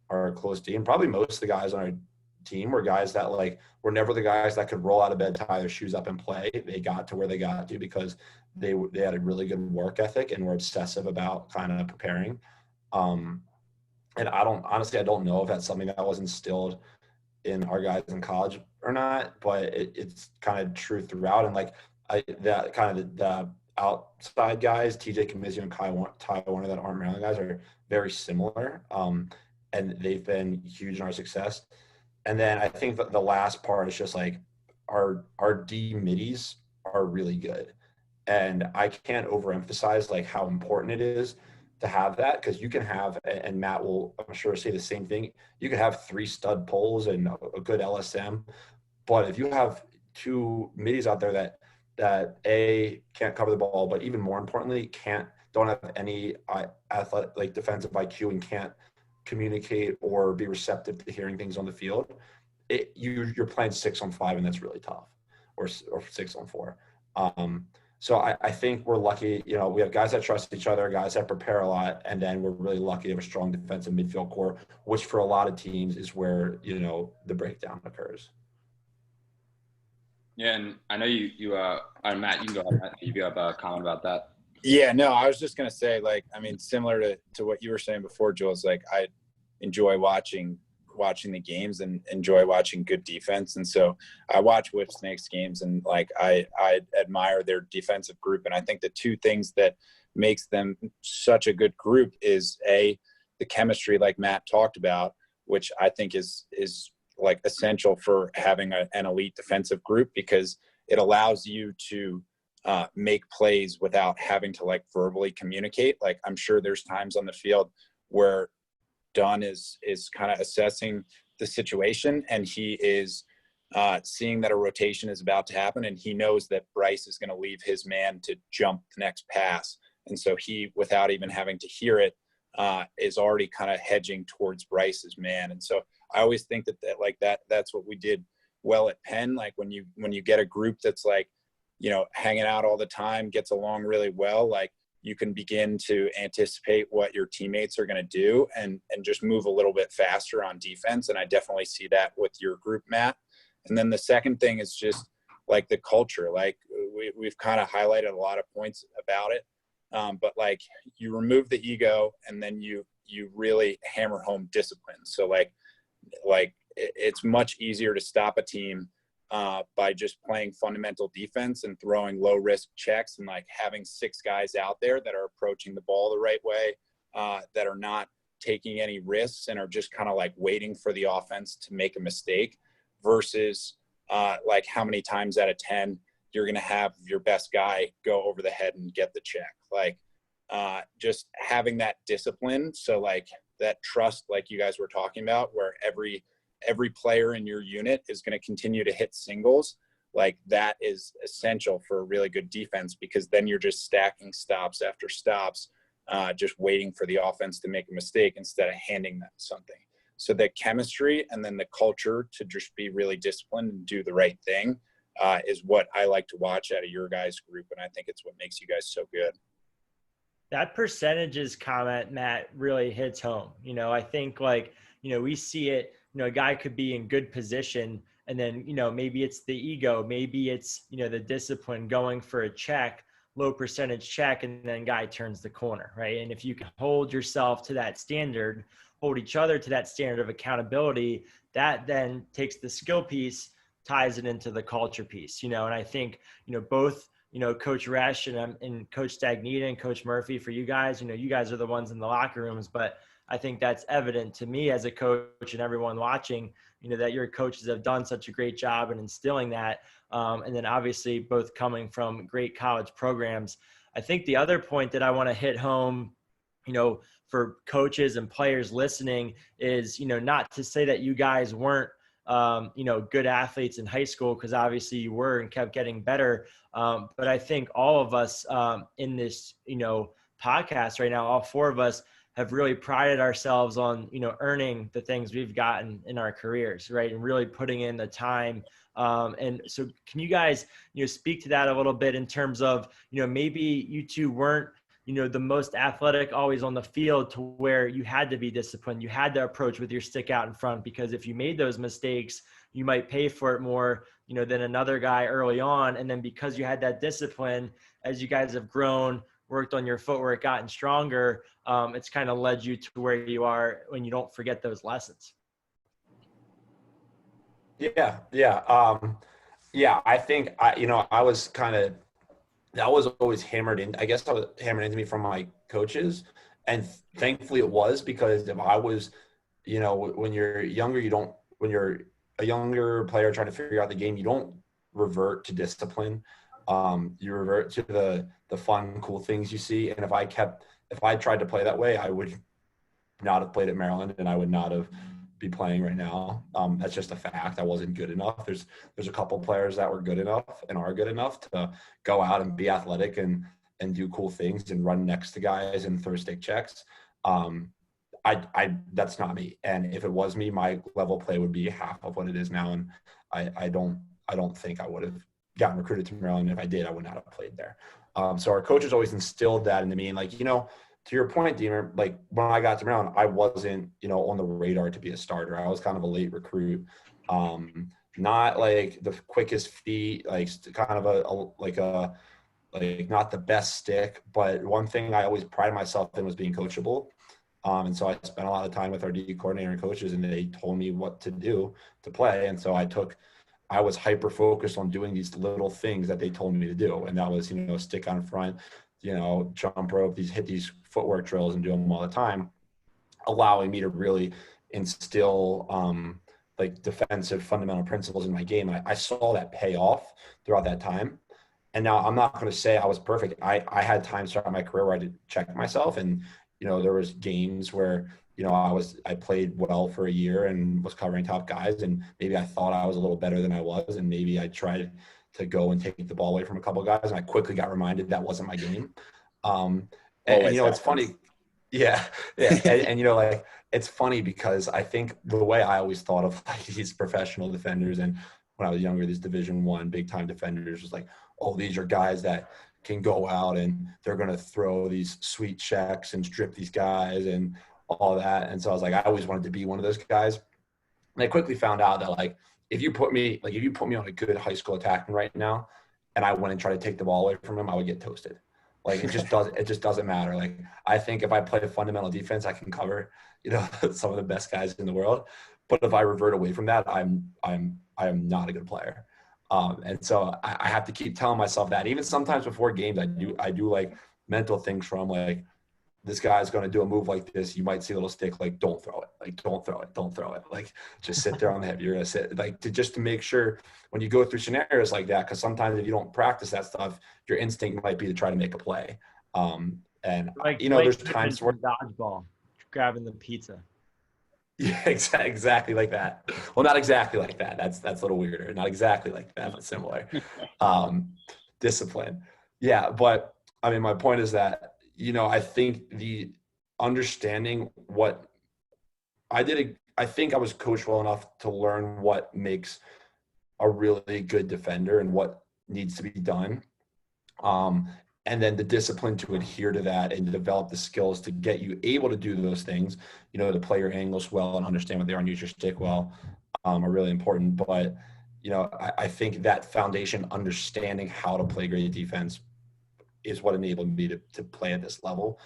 S3: our close team, probably most of the guys on our team, were guys that, like, were never the guys that could roll out of bed, tie their shoes up, and play. They got to where they got to because they had a really good work ethic and were obsessive about kind of preparing. And I don't know if that's something that was instilled in our guys in college or not, but it's kind of true throughout. And like the outside guys, TJ Kamizio and Ty Warner, that aren't Maryland guys, are very similar. And they've been huge in our success. And then I think that the last part is just like our D middies are really good. And I can't overemphasize like how important it is to have that, because you can have, and Matt will, I'm sure, say the same thing, you can have 3 stud poles and a good LSM, but if you have 2 middies out there that A, can't cover the ball, but even more importantly, don't have any athletic, like, defensive IQ, and can't communicate or be receptive to hearing things on the field, you're playing 6-on-5, and that's really tough, or 6-on-4. So I think we're lucky, we have guys that trust each other, guys that prepare a lot, and then we're really lucky to have a strong defensive midfield core, which for a lot of teams is where, the breakdown occurs.
S4: Yeah, and I know you Matt, you can go ahead. You have a comment about that.
S5: Yeah, no, I was just going to say, like, I mean, similar to what you were saying before, Jules, like, I enjoy watching watching the games and enjoy watching good defense. And so I watch Whip Snakes games, and like I admire their defensive group. And I think the two things that makes them such a good group is the chemistry, like Matt talked about, which I think is like essential for having an elite defensive group, because it allows you to make plays without having to like verbally communicate. Like I'm sure there's times on the field where Dunn is kind of assessing the situation, and he is seeing that a rotation is about to happen, and he knows that Bryce is going to leave his man to jump the next pass. And so he, without even having to hear it, is already kind of hedging towards Bryce's man. And so I always think that's what we did well at Penn. Like when you get a group that's like, you know, hanging out all the time, gets along really well, like you can begin to anticipate what your teammates are going to do and just move a little bit faster on defense. And I definitely see that with your group, Matt. And then the second thing is just like the culture. Like we've kind of highlighted a lot of points about it. But like you remove the ego, and then you really hammer home discipline. So like it's much easier to stop a team by just playing fundamental defense and throwing low risk checks, and like having 6 guys out there that are approaching the ball the right way, that are not taking any risks and are just kind of like waiting for the offense to make a mistake, versus like how many times out of 10 you're going to have your best guy go over the head and get the check. Like just having that discipline. So like that trust, like you guys were talking about, where every player in your unit is going to continue to hit singles, like that is essential for a really good defense, because then you're just stacking stops after stops, just waiting for the offense to make a mistake instead of handing them something. So the chemistry and then the culture to just be really disciplined and do the right thing is what I like to watch out of your guys' group. And I think it's what makes you guys so good.
S1: That percentages comment, Matt, really hits home. You know, I think like, you know, we see it, you know, a guy could be in good position, and then, you know, maybe it's the ego, maybe it's, you know, the discipline going for a check, low percentage check, and then guy turns the corner, right? And if you can hold yourself to that standard, hold each other to that standard of accountability, that then takes the skill piece, ties it into the culture piece, you know. And I think, you know, both, you know, Coach Resch and Coach Stagnita and Coach Murphy, for you guys, you know, you guys are the ones in the locker rooms, but I think that's evident to me as a coach and everyone watching, you know, that your coaches have done such a great job in instilling that. And then obviously both coming from great college programs. I think the other point that I want to hit home, you know, for coaches and players listening is, you know, not to say that you guys weren't, you know, good athletes in high school, because obviously you were and kept getting better. But I think all of us in this, you know, podcast right now, all 4 of us have really prided ourselves on, you know, earning the things we've gotten in our careers, right? And really putting in the time. And so can you guys, you know, speak to that a little bit in terms of, you know, maybe you two weren't, you know, the most athletic always on the field to where you had to be disciplined. You had to approach with your stick out in front, because if you made those mistakes, you might pay for it more, you know, than another guy early on. And then because you had that discipline, as you guys have grown, worked on your footwork, gotten stronger, it's kind of led you to where you are when you don't forget those lessons.
S3: Yeah. I think I was kind of, that was always hammered in. I guess I was hammered into me from my coaches, and thankfully it was, because if I was, you know, when you're younger, when you're a younger player trying to figure out the game, you don't revert to discipline. You revert to the fun, cool things you see. And if I tried to play that way, I would not have played at Maryland, and I would not have be playing right now. That's just a fact. I wasn't good enough. There's a couple players that were good enough and are good enough to go out and be athletic and do cool things and run next to guys and throw stick checks. That's not me. And if it was me, my level of play would be half of what it is now. And I don't think I would have gotten recruited to Maryland. If I did, I would not have played there. So our coaches always instilled that into me. And like, you know, to your point, Deemer, like when I got to Maryland, I wasn't, you know, on the radar to be a starter. I was kind of a late recruit. Not like the quickest feet, like kind of like not the best stick. But one thing I always prided myself in was being coachable. And so I spent a lot of time with our D coordinator and coaches, and they told me what to do to play. And so I was hyper focused on doing these little things that they told me to do. And that was, stick on front, jump rope, hit these footwork drills and do them all the time, allowing me to really instill like defensive fundamental principles in my game. And I saw that pay off throughout that time. And now I'm not going to say I was perfect. I had times throughout my career where I did check myself, and there was games where I played well for a year and was covering top guys, and maybe I thought I was a little better than I was, and maybe I tried to go and take the ball away from a couple of guys, and I quickly got reminded that wasn't my game. And it's funny. Yeah. And like, it's funny because I think the way I always thought of like these professional defenders, and when I was younger, these Division I big time defenders, was like, oh, these are guys that can go out and they're going to throw these sweet checks and strip these guys and all that. And so I was like, I always wanted to be one of those guys. And I quickly found out that like, if you put me on a good high school attackman right now, and I went and tried to take the ball away from him, I would get toasted. Like it just doesn't matter. Like I think if I play a fundamental defense, I can cover, some of the best guys in the world. But if I revert away from that, I'm not a good player. And so I have to keep telling myself that. Even sometimes before games, I do like mental things from like, this guy's going to do a move like this. You might see a little stick, like, don't throw it. Like, don't throw it. Don't throw it. Like, just sit there on the hip. You're going to sit, like, just to make sure when you go through scenarios like that, because sometimes if you don't practice that stuff, your instinct might be to try to make a play. And,
S1: like,
S3: there's times where
S1: dodgeball, grabbing the pizza.
S3: Yeah, exactly like that. Well, not exactly like that. That's a little weirder. Not exactly like that, but similar. Discipline. Yeah, but, I mean, my point is that, I think the understanding what I think I was coached well enough to learn what makes a really good defender and what needs to be done. And then the discipline to adhere to that and develop the skills to get you able to do those things, to play your angles well and understand what they are and use your stick well, are really important. But, I think that foundation, understanding how to play great defense, is what enabled me to play at this level,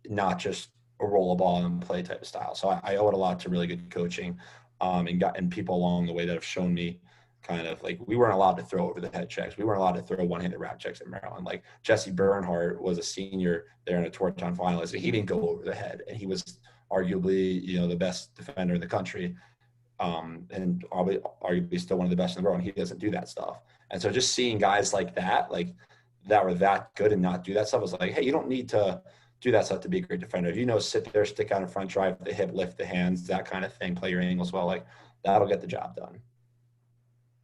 S3: not just a roll a ball and play type of style. So I owe it a lot to really good coaching, and people along the way that have shown me kind of like, we weren't allowed to throw over the head checks. We weren't allowed to throw one-handed wrap checks at Maryland. Like Jesse Bernhardt was a senior there in a Torchon finalist, and he didn't go over the head, and he was arguably, the best defender in the country. And arguably still one of the best in the world, and he doesn't do that stuff. And so just seeing guys like that, that were that good and not do that stuff, was like, hey, you don't need to do that stuff to be a great defender. If sit there, stick out in front, drive the hip, lift the hands, that kind of thing, play your angles well, like that'll get the job done.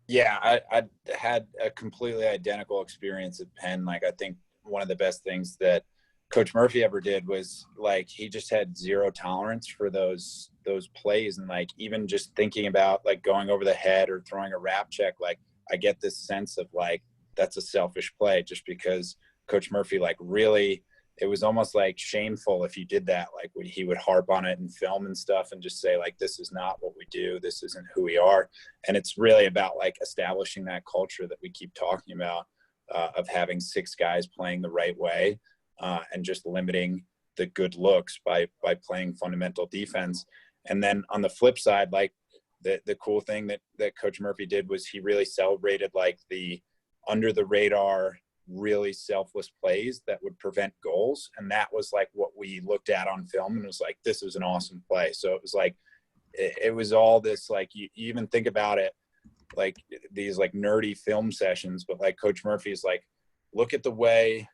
S5: Yeah, I had a completely identical experience at Penn. Like, I think one of the best things that Coach Murphy ever did was like, he just had zero tolerance for those plays. And like, even just thinking about like going over the head or throwing a wrap check, like I get this sense of like, that's a selfish play, just because Coach Murphy, like, really, it was almost like shameful if you did that. Like, he would harp on it and film and stuff and just say like, this is not what we do. This isn't who we are. And it's really about like establishing that culture that we keep talking about, of having 6 guys playing the right way, and just limiting the good looks by playing fundamental defense. And then on the flip side, like the cool thing that Coach Murphy did was he really celebrated like the under the radar, really selfless plays that would prevent goals. And that was like what we looked at on film and was like, this is an awesome play. So it was like, it was all this, like, you even think about it, like these like nerdy film sessions, but like Coach Murphy's like, look at the way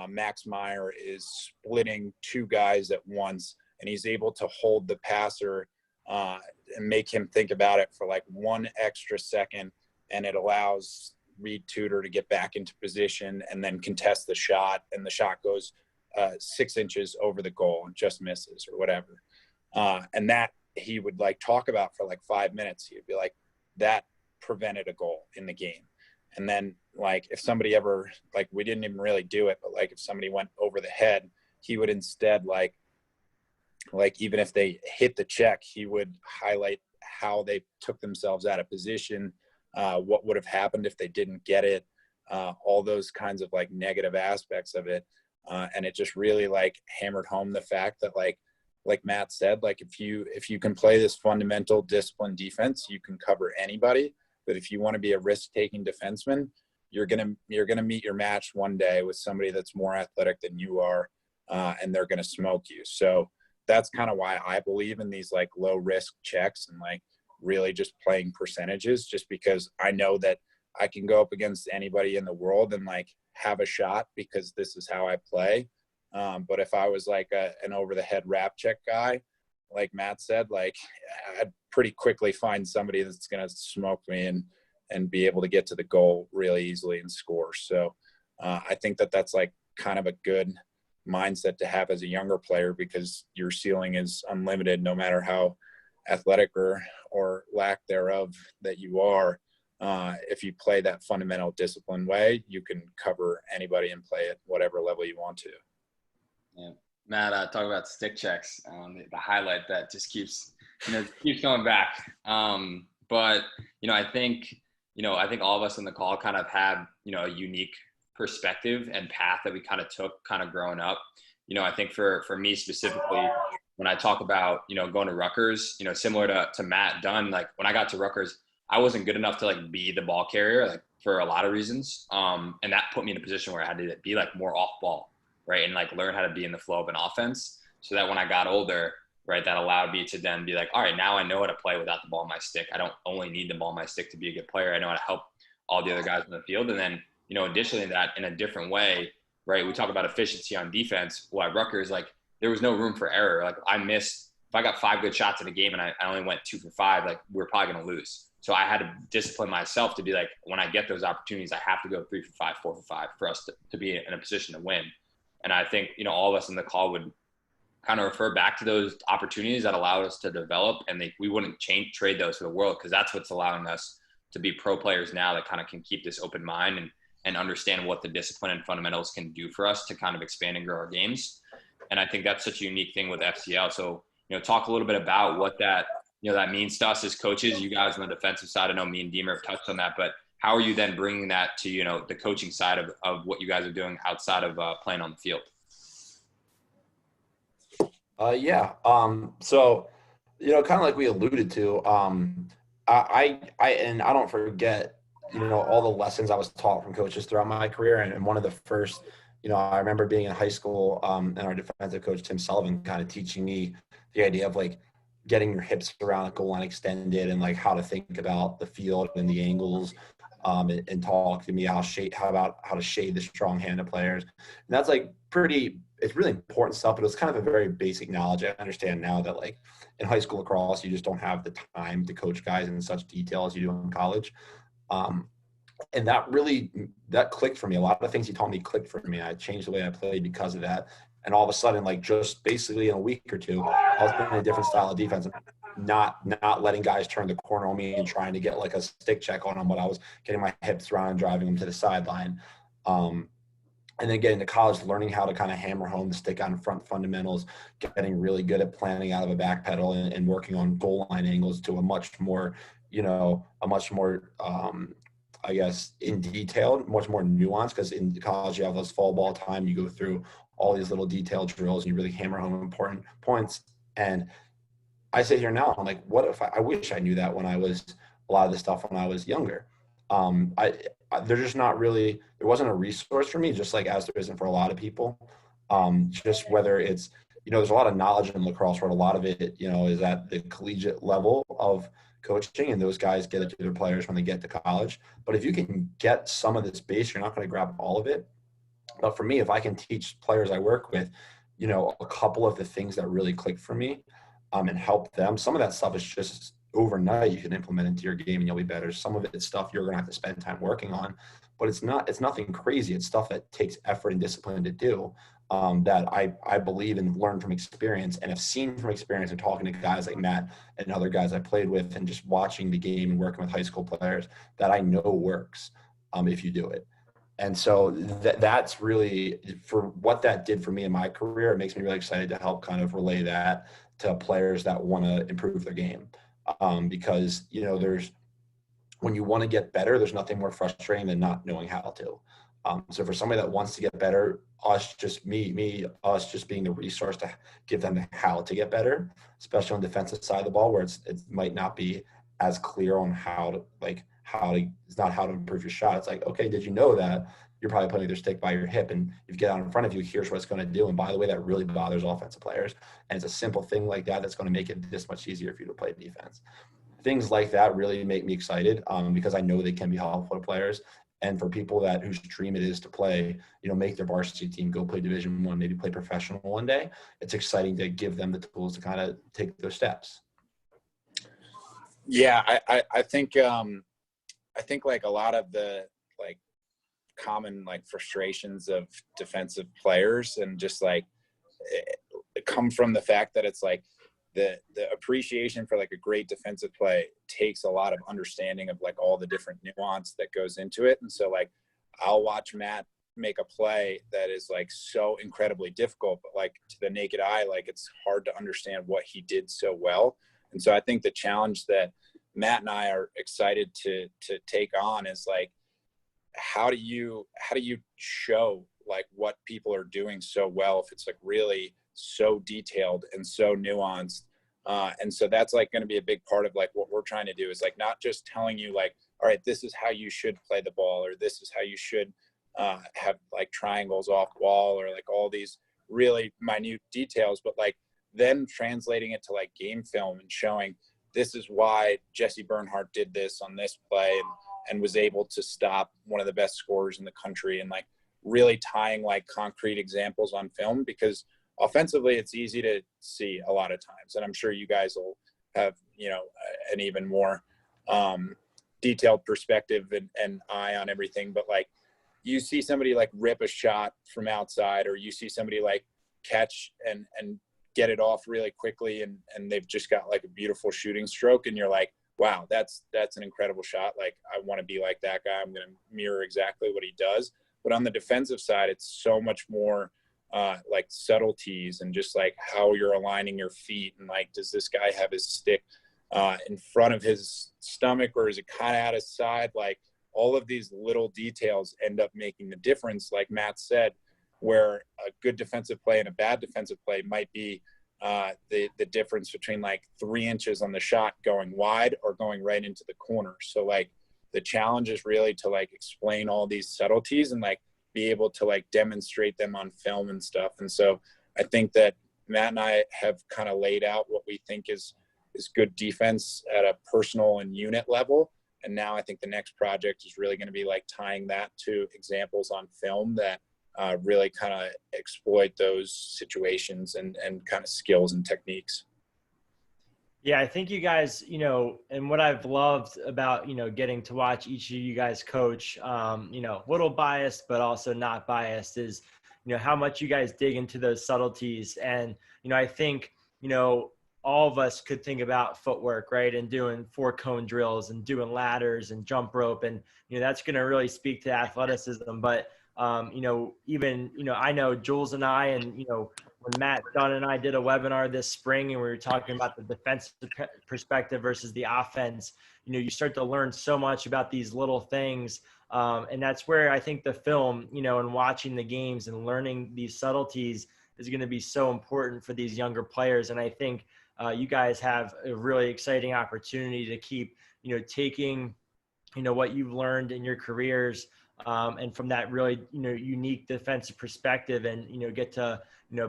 S5: Max Meyer is splitting 2 guys at once, and he's able to hold the passer and make him think about it for like 1 extra second. And it allows Reed Tudor to get back into position and then contest the shot, and the shot goes 6 inches over the goal and just misses or whatever. And that he would like talk about for like 5 minutes. He'd be like, that prevented a goal in the game. And then like, if somebody ever, like, we didn't even really do it, but like if somebody went over the head, he would instead like even if they hit the check, he would highlight how they took themselves out of position, what would have happened if they didn't get it, all those kinds of like negative aspects of it. And it just really like hammered home the fact that like like Matt said, like if you can play this fundamental discipline defense, you can cover anybody. But if you want to be a risk-taking defenseman, you're gonna meet your match one day with somebody that's more athletic than you are, and they're gonna smoke you. So that's kind of why I believe in these like low risk checks and like really just playing percentages, just because I know that I can go up against anybody in the world and like have a shot because this is how I play. But if I was like an over the head rap check guy, like Matt said, like I'd pretty quickly find somebody that's going to smoke me and be able to get to the goal really easily and score. So I think that's like kind of a good mindset to have as a younger player, because your ceiling is unlimited no matter how athletic or lack thereof that you are. If you play that fundamental discipline way, you can cover anybody and play at whatever level you want to.
S4: Yeah. Matt, talk about stick checks, the highlight that just keeps going back. But, I think all of us on the call kind of have, a unique perspective and path that we kind of took kind of growing up. I think for me specifically, when I talk about, going to Rutgers, similar to Matt Dunn, like when I got to Rutgers, I wasn't good enough to like be the ball carrier, like for a lot of reasons. And that put me in a position where I had to be like more off ball, right? And like learn how to be in the flow of an offense, so that when I got older, right, that allowed me to then be like, all right, now I know how to play without the ball in my stick. I don't only need the ball in my stick to be a good player. I know how to help all the other guys in the field. And then, additionally that in a different way, right, we talk about efficiency on defense. Well, at Rutgers, like there was no room for error. Like if I got 5 good shots in a game and I only went 2 for 5, like we're probably going to lose. So I had to discipline myself to be like, when I get those opportunities, I have to go 3 for 5, 4 for 5 for us to be in a position to win. And I think, all of us in the call would kind of refer back to those opportunities that allowed us to develop, and we wouldn't trade those for the world, because that's what's allowing us to be pro players now that kind of can keep this open mind and understand what the discipline and fundamentals can do for us to kind of expand and grow our games. And I think that's such a unique thing with FCL. So, talk a little bit about what that, that means to us as coaches. You guys on the defensive side, I know me and Deemer have touched on that, but how are you then bringing that to, the coaching side of what you guys are doing outside of playing on the field?
S3: So, kind of like we alluded to, I don't forget, all the lessons I was taught from coaches throughout my career. And one of the first, I remember being in high school, and our defensive coach, Tim Sullivan, kind of teaching me the idea of like getting your hips around the goal line extended, and like how to think about the field and the angles, and talk to me how to shade the strong handed players. And that's like it's really important stuff, but it's kind of a very basic knowledge. I understand now that like in high school lacrosse, you just don't have the time to coach guys in such detail as you do in college. And that clicked for me. A lot of the things he taught me clicked for me. I changed the way I played because of that. And all of a sudden, like just basically in a week or two, I was playing a different style of defense, not letting guys turn the corner on me and trying to get like a stick check on them, but I was getting my hips around and driving them to the sideline. And then getting to college, learning how to kind of hammer home the stick on front fundamentals, getting really good at planning out of a back pedal and working on goal line angles to a much more, I guess, in detail, much more nuanced, because in college you have those fall ball time, you go through all these little detailed drills and you really hammer home important points. And I sit here now, I'm like, what if I wish I knew that when I was a lot of the stuff when I was younger. They're just not really, there wasn't a resource for me, just like as there isn't for a lot of people. Just whether it's, there's a lot of knowledge in lacrosse where a lot of it, is at the collegiate level of coaching, and those guys get it to their players when they get to college. But if you can get some of this base, you're not going to grab all of it. But for me, if I can teach players I work with, a couple of the things that really click for me, and help them, some of that stuff is just overnight you can implement into your game and you'll be better. Some of it's stuff you're going to have to spend time working on, but it's nothing crazy. It's stuff that takes effort and discipline to do, that I believe and learn from experience and have seen from experience and talking to guys like Matt and other guys I played with and just watching the game and working with high school players that I know works, if you do it. And so that's really, for what that did for me in my career, it makes me really excited to help kind of relay that to players that want to improve their game. Because, when you want to get better, there's nothing more frustrating than not knowing how to. So for somebody that wants to get better, us just being the resource to give them the how to get better, especially on the defensive side of the ball, where it might not be as clear on it's not how to improve your shot. It's like, okay, did you know that you're probably putting your stick by your hip, and if you get out in front of you, here's what it's going to do. And by the way, that really bothers offensive players. And it's a simple thing like that that's going to make it this much easier for you to play defense. Things like that really make me excited because I know they can be helpful to players. And for people whose dream it is to play, make their varsity team, go play Division I, maybe play professional one day, it's exciting to give them the tools to kind of take those steps.
S5: Yeah, I think like a lot of the like common like frustrations of defensive players and just like it come from the fact that it's like the appreciation for like a great defensive play takes a lot of understanding of like all the different nuance that goes into it. And so like I'll watch Matt make a play that is like so incredibly difficult, but like to the naked eye, like it's hard to understand what he did so well. And so I think the challenge that Matt and I are excited to take on is like, how do you show like what people are doing so well if it's like really so detailed and so nuanced. And so that's like going to be a big part of like what we're trying to do is like not just telling you like, all right, this is how you should play the ball, or this is how you should have like triangles off wall, or like all these really minute details, but like then translating it to like game film and showing this is why Jesse Bernhardt did this on this play and was able to stop one of the best scorers in the country, and like really tying like concrete examples on film, because offensively it's easy to see a lot of times. And I'm sure you guys will have, an even more detailed perspective and eye on everything. But like you see somebody like rip a shot from outside, or you see somebody like catch and get it off really quickly and they've just got like a beautiful shooting stroke, and you're like, wow, that's an incredible shot. Like I want to be like that guy. I'm going to mirror exactly what he does. But on the defensive side, it's so much more like subtleties and just like how you're aligning your feet, and like, does this guy have his stick in front of his stomach, or is it kind of at his side? Like all of these little details end up making the difference, like Matt said, where a good defensive play and a bad defensive play might be the difference between like 3 inches on the shot going wide or going right into the corner. So like the challenge is really to like explain all these subtleties and like be able to like demonstrate them on film and stuff. And so I think that Matt and I have kind of laid out what we think is good defense at a personal and unit level. And now I think the next project is really going to be like tying that to examples on film that really kind of exploit those situations and kind of skills and techniques.
S1: Yeah, I think you guys, and what I've loved about, getting to watch each of you guys coach, little biased, but also not biased, is, how much you guys dig into those subtleties. And, I think, all of us could think about footwork, right? And doing 4-cone drills and doing ladders and jump rope. And, that's going to really speak to athleticism. But, even, I know Jules and I, and, when Matt Dunn and I did a webinar this spring and we were talking about the defensive perspective versus the offense, you start to learn so much about these little things. And that's where I think the film, and watching the games and learning these subtleties is going to be so important for these younger players. And I think you guys have a really exciting opportunity to keep, taking, what you've learned in your careers and from that really, unique defensive perspective and, get to,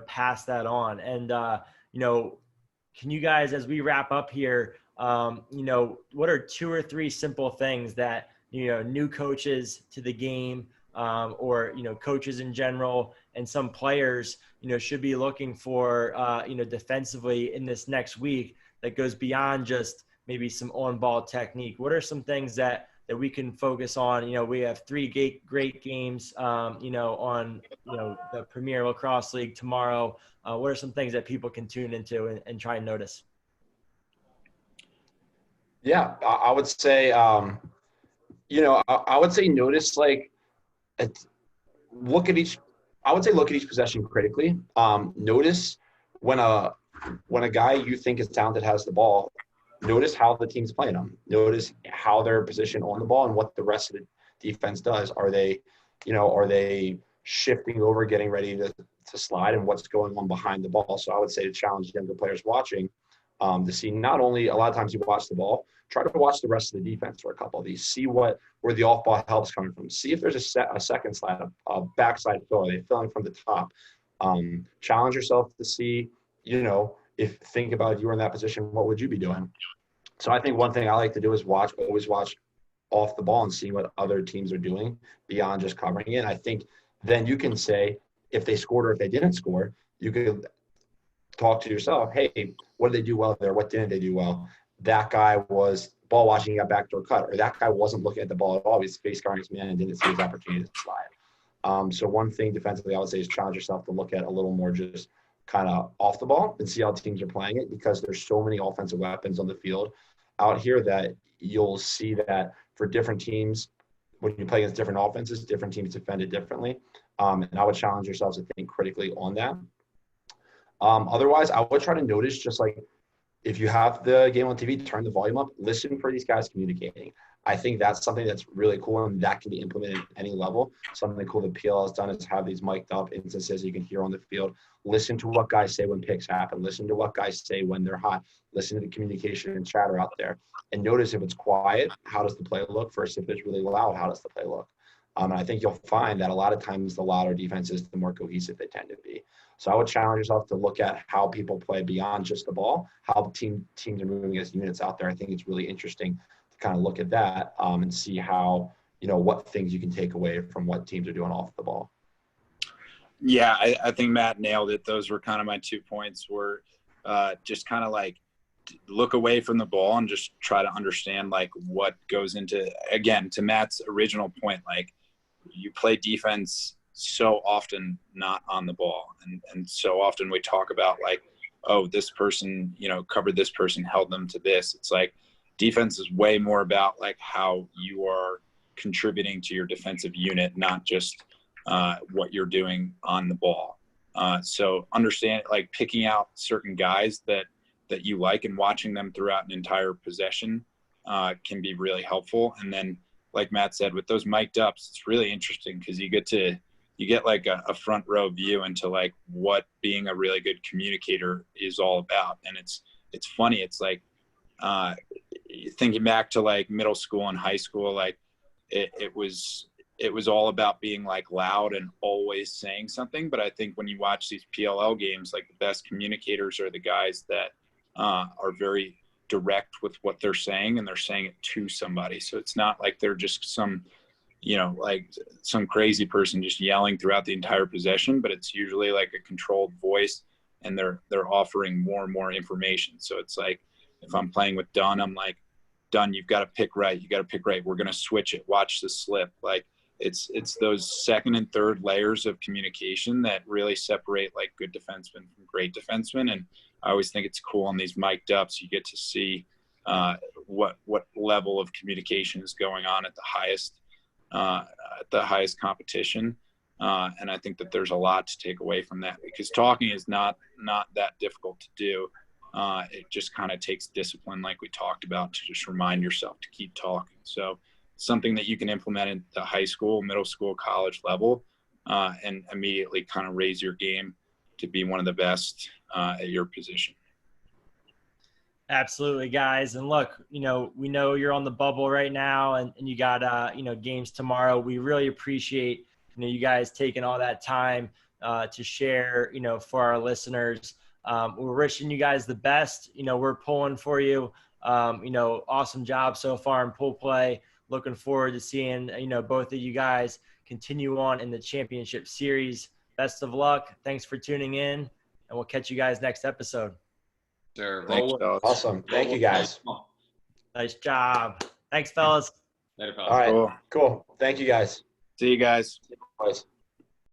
S1: pass that on. And, can you guys, as we wrap up here, what are 2 or 3 simple things that, new coaches to the game or, coaches in general and some players, should be looking for, defensively in this next week that goes beyond just maybe some on-ball technique? What are some things that we can focus on? We have 3 great games, on, the Premier Lacrosse League tomorrow. What are some things that people can tune into and try and notice?
S3: Yeah, I would say, I would say notice like, look at each possession critically. Notice when a guy you think is talented has the ball. Notice how the team's playing them. Notice how they're positioned on the ball and what the rest of the defense does. Are they are they shifting over, getting ready to slide, and what's going on behind the ball. So I would say to challenge younger players watching to see not only a lot of times you watch the ball, try to watch the rest of the defense for a couple of these. See where the off ball help's coming from. See if there's a second slide, a backside fill. Are they filling from the top? Challenge yourself to see, if think about if you were in that position, what would you be doing? So I think one thing I like to do is always watch off the ball and see what other teams are doing beyond just covering it. I think then you can say if they scored or if they didn't score, you could talk to yourself, hey, what did they do well there? What didn't they do well? That guy was ball watching, he got backdoor cut, or that guy wasn't looking at the ball at all. He's face guarding his man and didn't see his opportunity to slide. So one thing defensively I would say is challenge yourself to look at a little more just kind of off the ball and see how teams are playing it, because there's so many offensive weapons on the field out here that you'll see that for different teams, when you play against different offenses, different teams defend it differently. And I would challenge yourselves to think critically on that. Otherwise, I would try to notice, just like if you have the game on TV, turn the volume up, listen for these guys communicating. I think that's something that's really cool, and that can be implemented at any level. Something cool that PLL has done is have these mic'd up instances you can hear on the field. Listen to what guys say when picks happen. Listen to what guys say when they're hot. Listen to the communication and chatter out there. And notice if it's quiet, how does the play look, versus if it's really loud, how does the play look? And I think you'll find that a lot of times the louder defenses, the more cohesive they tend to be. So I would challenge yourself to look at how people play beyond just the ball, how teams are moving as units out there. I think it's really interesting to kind of look at that and see how, what things you can take away from what teams are doing off the ball.
S5: Yeah, I think Matt nailed it. Those were kind of my 2 points, were just kind of like look away from the ball and just try to understand like what goes into, again, to Matt's original point, like you play defense so often not on the ball. And so often we talk about like, oh, this person, covered this person, held them to this. It's like defense is way more about like how you are contributing to your defensive unit, not just what you're doing on the ball. So understand, like picking out certain guys that you like and watching them throughout an entire possession can be really helpful. And then, like Matt said, with those mic'd ups, it's really interesting because you get like a front row view into like what being a really good communicator is all about. And it's funny. It's like thinking back to like middle school and high school, like it was all about being like loud and always saying something. But I think when you watch these PLL games, like the best communicators are the guys that are very direct with what they're saying, and they're saying it to somebody. So it's not like they're just some crazy person just yelling throughout the entire possession, but it's usually like a controlled voice, and they're offering more and more information. So it's like, if I'm playing with Dunn, I'm like, Dunn, you've got to pick right. You got to pick right. We're going to switch it. Watch the slip. Like it's those second and third layers of communication that really separate like good defensemen from great defensemen. And I always think it's cool on these mic'd ups. You get to see what level of communication is going on at the highest competition. And I think that there's a lot to take away from that, because talking is not that difficult to do. It just kind of takes discipline, like we talked about, to just remind yourself to keep talking. So something that you can implement at the high school, middle school, college level, and immediately kind of raise your game to be one of the best at your position.
S1: Absolutely, guys. And look, we know you're on the bubble right now, and you got, games tomorrow. We really appreciate, you guys taking all that time to share, for our listeners. We're wishing you guys the best. We're pulling for you. Awesome job so far in pool play. Looking forward to seeing, both of you guys continue on in the championship series. Best of luck. Thanks for tuning in, and we'll catch you guys next episode.
S4: Sure.
S5: Thanks, fellas.
S3: Awesome. Thank you, guys.
S1: Nice job. Thanks, fellas.
S4: Later, fellas.
S3: All right. Cool. Thank you, guys.
S5: See you guys.
S3: Boys.